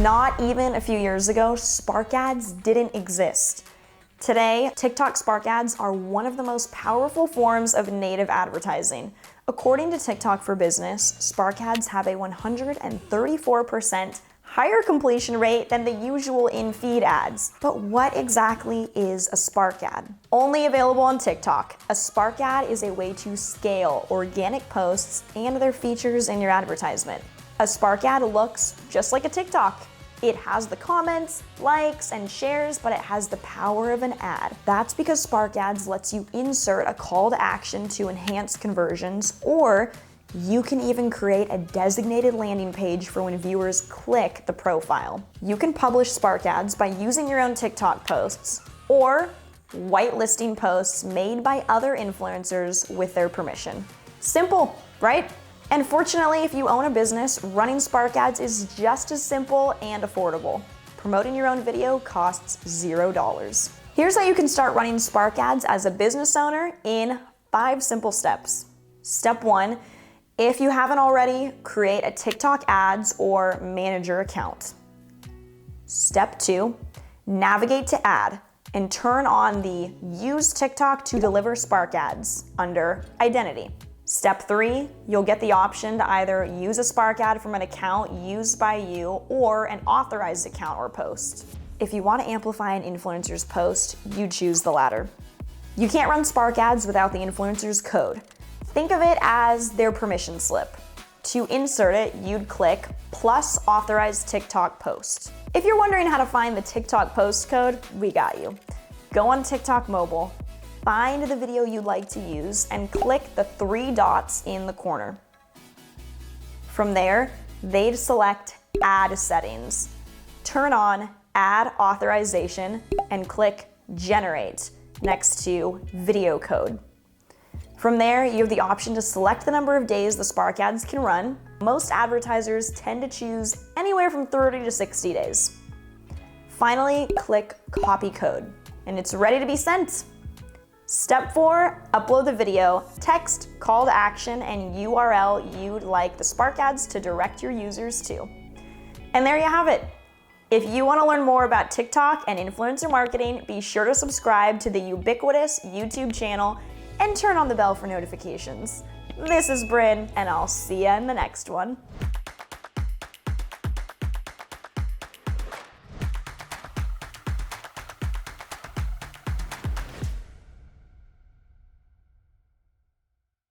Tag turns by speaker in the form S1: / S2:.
S1: Not even a few years ago, Spark ads didn't exist. Today, TikTok Spark ads are one of the most powerful forms of native advertising. According to TikTok for Business, Spark ads have a 134% higher completion rate than the usual in-feed ads. But what exactly is a Spark ad? Only available on TikTok, a Spark ad is a way to scale organic posts and their features in your advertisement. A Spark ad looks just like a TikTok. It has the comments, likes, and shares, but it has the power of an ad. That's because Spark ads lets you insert a call to action to enhance conversions, or you can even create a designated landing page for when viewers click the profile. You can publish Spark ads by using your own TikTok posts or whitelisting posts made by other influencers with their permission. Simple, right? And fortunately, if you own a business, running Spark ads is just as simple and affordable. Promoting your own video costs $0. Here's how you can start running Spark ads as a business owner in 5 simple steps. Step 1, if you haven't already, create a TikTok ads or manager account. Step 2, navigate to ad and turn on the Use TikTok to deliver Spark ads under Identity. Step 3, you'll get the option to either use a Spark ad from an account used by you or an authorized account or post. If you want to amplify an influencer's post, you choose the latter. You can't run Spark ads without the influencer's code. Think of it as their permission slip. To insert it, you'd click plus authorized TikTok post. If you're wondering how to find the TikTok post code, we got you. Go on TikTok mobile, find the video you'd like to use, and click the 3 dots in the corner. From there, they'd select Ad Settings. Turn on Ad Authorization and click Generate next to Video Code. From there, you have the option to select the number of days the Spark ads can run. Most advertisers tend to choose anywhere from 30 to 60 days. Finally, click Copy Code, and it's ready to be sent. Step 4, upload the video, text, call to action, and URL you'd like the Spark ads to direct your users to. And there you have it. If you want to learn more about TikTok and influencer marketing, be sure to subscribe to the Ubiquitous YouTube channel and turn on the bell for notifications. This is Bryn, and I'll see you in the next one.